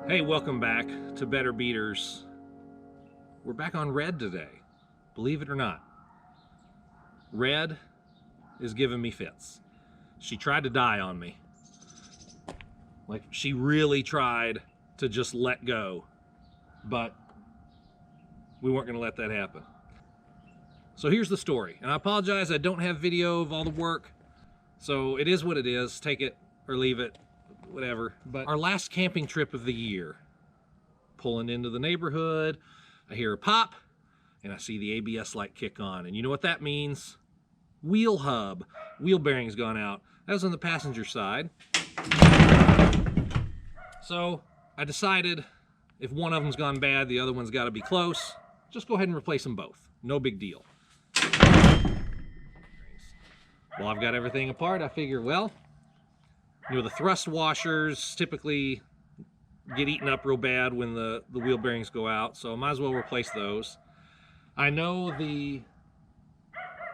Hey, welcome back to Better Beaters. We're back on Red today, believe it or not. Red is giving me fits. She tried to die on me. Like, she really tried to just let go, but we weren't gonna let that happen. So here's the story, and I apologize, I don't have video of all the work, so it is what it is. Take it or leave it, whatever. But our last camping trip of the year, pulling into the neighborhood, I hear a pop, and I see the ABS light kick on. And you know what that means? Wheel hub, wheel bearing's gone out. That was on the passenger side. So I decided if one of them's gone bad, the other one's gotta be close. Just go ahead and replace them both. No big deal. Well, I've got everything apart. I figure, well, you know, the thrust washers typically get eaten up real bad when the wheel bearings go out, so I might as well replace those. I know the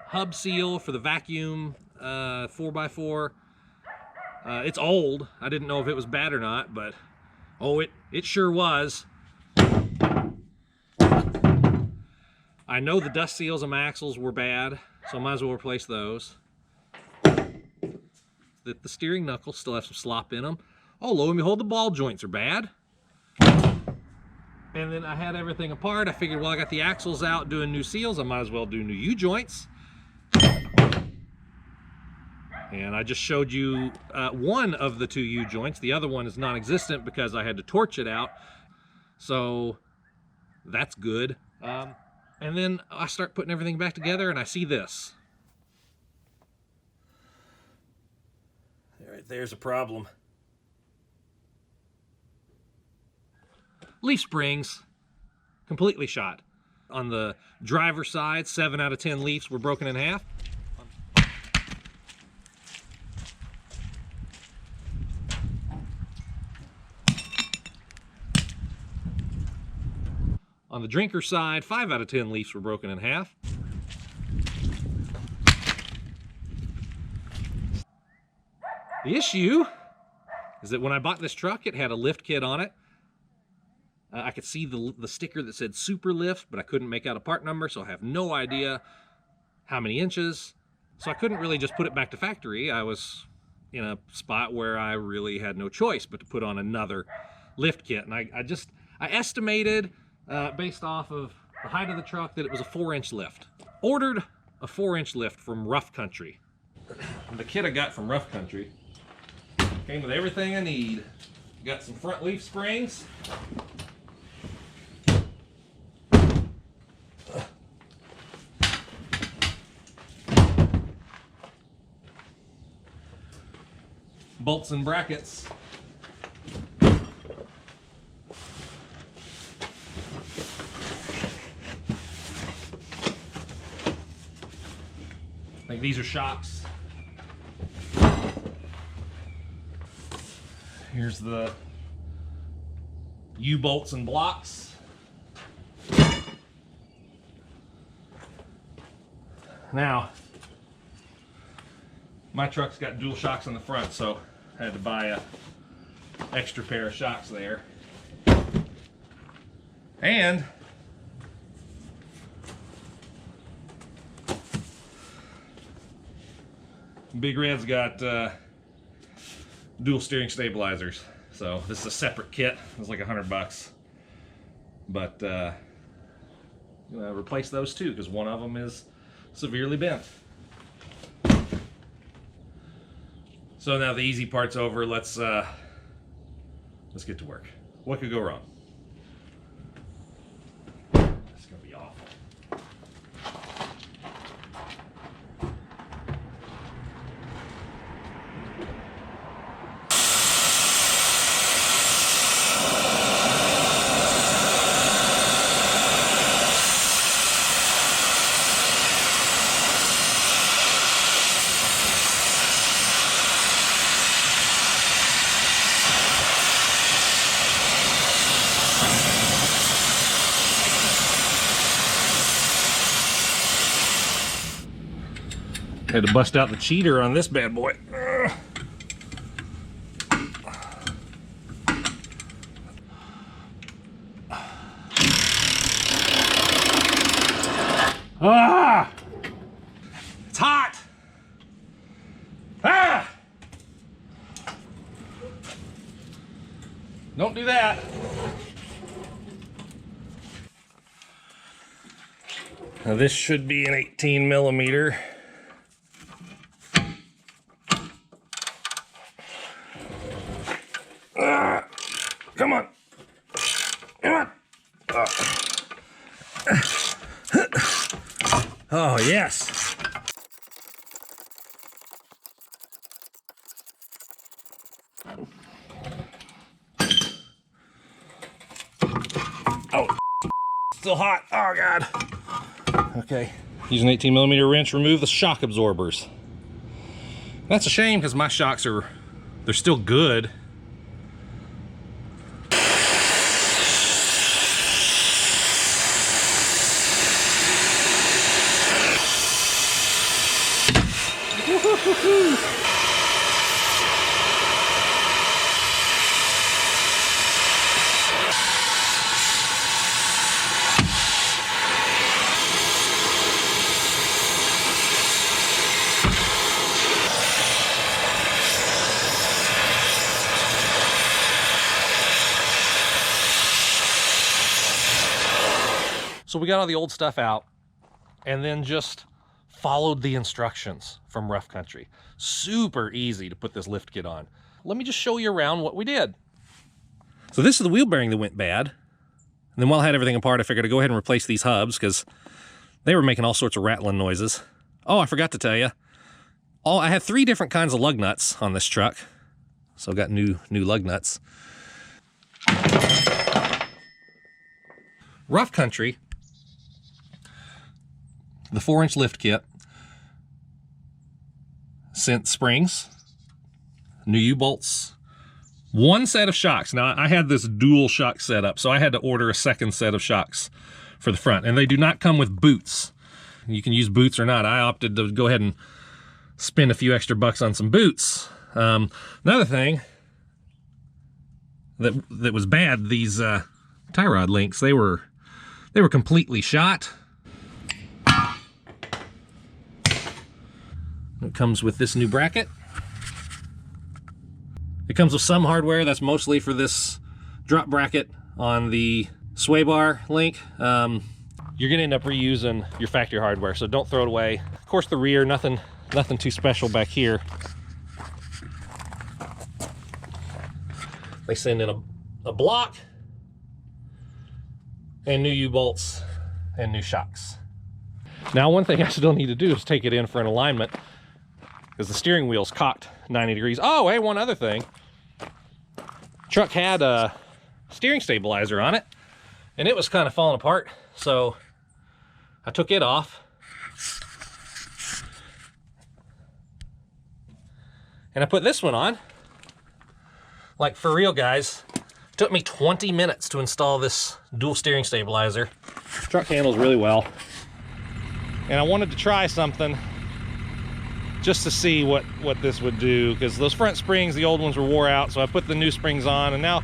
hub seal for the vacuum 4x4, it's old. I didn't know if it was bad or not, but oh, it sure was. I know the dust seals on my axles were bad, so I might as well replace those. The steering knuckles still have some slop in them. Oh, lo and behold, the ball joints are bad. And then I had everything apart. I figured, well, I got the axles out doing new seals, I might as well do new U-joints. And I just showed you one of the two U-joints. The other one is non-existent because I had to torch it out. So that's good. And then I start putting everything back together and I see this. Right there's a problem. Leaf springs, completely shot. On the driver's side, 7 out of 10 leaves were broken in half. On the drinker side, 5 out of 10 leaves were broken in half. The issue is that when I bought this truck, it had a lift kit on it. I could see the sticker that said Super Lift, but I couldn't make out a part number, so I have no idea how many inches. So I couldn't really just put it back to factory. I was in a spot where I really had no choice but to put on another lift kit. And I estimated, based off of the height of the truck, that it was a 4-inch lift. Ordered a 4-inch lift from Rough Country. The kit I got from Rough Country came with everything I need. Got some front leaf springs. Bolts and brackets. I think these are shocks. Here's the U-bolts and blocks. Now, my truck's got dual shocks on the front, so I had to buy a extra pair of shocks there. And Big Red's got dual steering stabilizers. So this is a separate kit. It was like $100. But replace those two because one of them is severely bent. So now the easy part's over. Let's get to work. What could go wrong? It's gonna be awful. Had to bust out the cheater on this bad boy. Ah! It's hot! Ah! Don't do that. Now this should be an 18 millimeter. Come on. Come on. Oh, yes. Oh, still hot. Oh, God. Okay. Use an 18 millimeter wrench, remove the shock absorbers. That's a shame because my shocks they're still good. So we got all the old stuff out and then just followed the instructions from Rough Country. Super easy to put this lift kit on. Let me just show you around what we did. So this is the wheel bearing that went bad. And then while I had everything apart, I figured I'd go ahead and replace these hubs because they were making all sorts of rattling noises. Oh, I forgot to tell you. I had 3 different kinds of lug nuts on this truck. So I got new lug nuts. Rough Country, the 4-inch lift kit, sent springs, new U-bolts, 1 set of shocks. Now, I had this dual shock setup, so I had to order a second set of shocks for the front, and they do not come with boots. You can use boots or not. I opted to go ahead and spend a few extra bucks on some boots. Another thing that was bad, these tie rod links, they were completely shot. It comes with this new bracket. It comes with some hardware that's mostly for this drop bracket on the sway bar link. You're gonna end up reusing your factory hardware, so don't throw it away. Of course, the rear, nothing too special back here. They send in a block and new U-bolts and new shocks. Now, one thing I still need to do is take it in for an alignment because the steering wheel's cocked 90 degrees. Oh, hey, one other thing. Truck had a steering stabilizer on it, and it was kind of falling apart, so I took it off. And I put this one on. Like, for real, guys. It took me 20 minutes to install this dual steering stabilizer. Truck handles really well. And I wanted to try something just to see what this would do, because those front springs, the old ones were wore out, so I put the new springs on, and now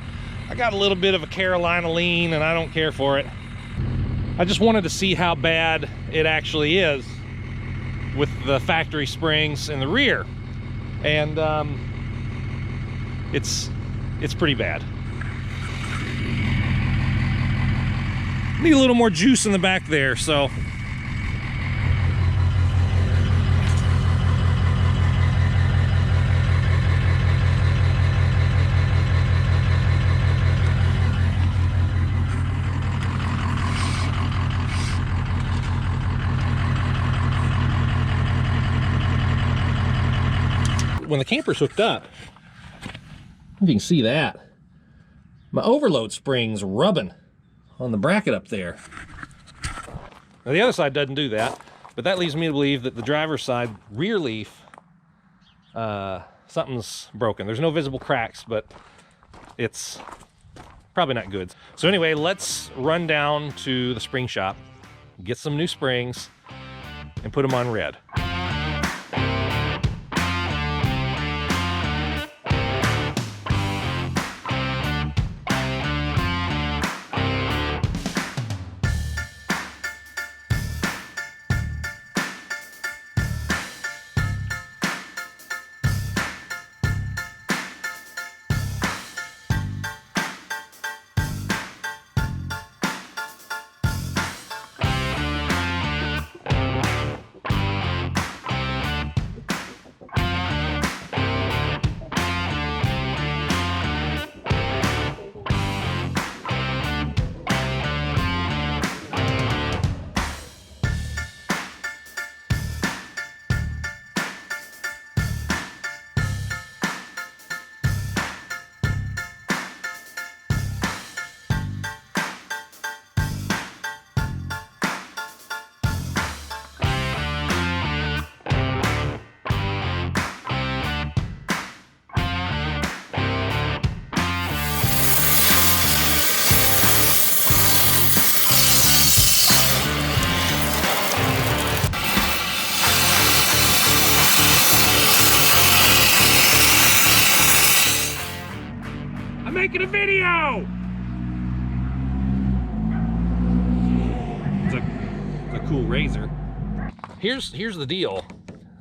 I got a little bit of a Carolina lean, and I don't care for it. I just wanted to see how bad it actually is with the factory springs in the rear. And it's pretty bad. Need a little more juice in the back there, so. When the camper's hooked up, if you can see that, my overload spring's rubbing on the bracket up there. Now the other side doesn't do that, but that leads me to believe that the driver's side rear leaf, something's broken. There's no visible cracks, but it's probably not good. So anyway, let's run down to the spring shop, get some new springs, and put them on red. making a video! It's a cool razor. Here's the deal.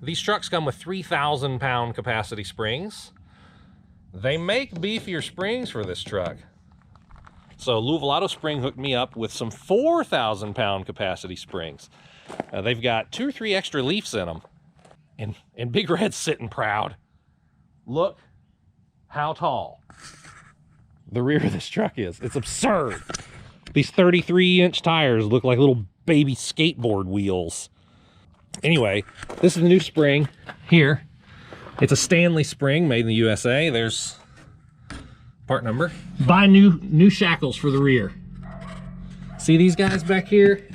These trucks come with 3,000 pound capacity springs. They make beefier springs for this truck. So Louisville Auto Spring hooked me up with some 4,000 pound capacity springs. They've got 2 or 3 extra leafs in them. And Big Red's sitting proud. Look how tall the rear of this truck is. It's absurd. These 33-inch tires look like little baby skateboard wheels. Anyway, this is the new spring here. It's a Stanley spring made in the USA. There's part number. Buy new shackles for the rear. See these guys back here?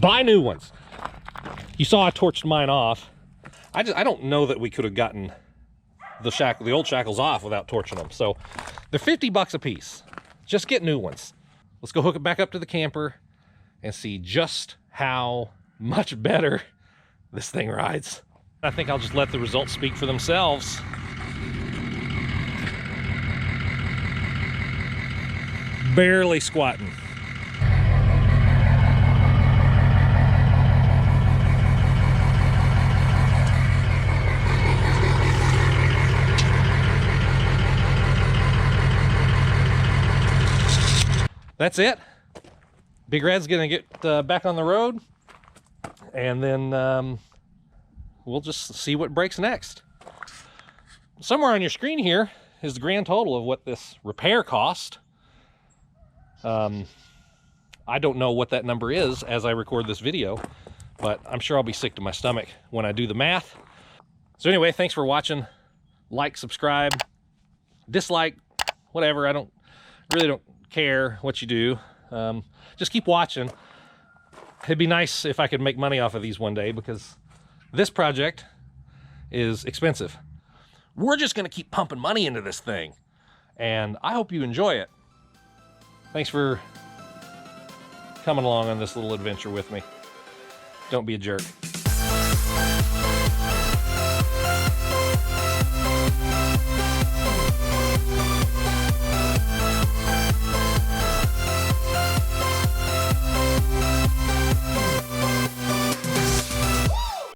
Buy new ones. You saw I torched mine off. I don't know that we could have gotten the old shackles off without torching them. So they're 50 bucks a piece. Just get new ones. Let's go hook it back up to the camper and see just how much better this thing rides. I think I'll just let the results speak for themselves. Barely squatting. That's it. Big Red's gonna get back on the road, and then we'll just see what breaks next. Somewhere on your screen here is the grand total of what this repair cost. I don't know what that number is as I record this video, but I'm sure I'll be sick to my stomach when I do the math. So anyway, thanks for watching. Like, subscribe, dislike, whatever. I really don't care what you do. Just keep watching. It'd be nice if I could make money off of these one day, because this project is expensive. We're just gonna keep pumping money into this thing, and I hope you enjoy it. Thanks for coming along on this little adventure with me. Don't be a jerk.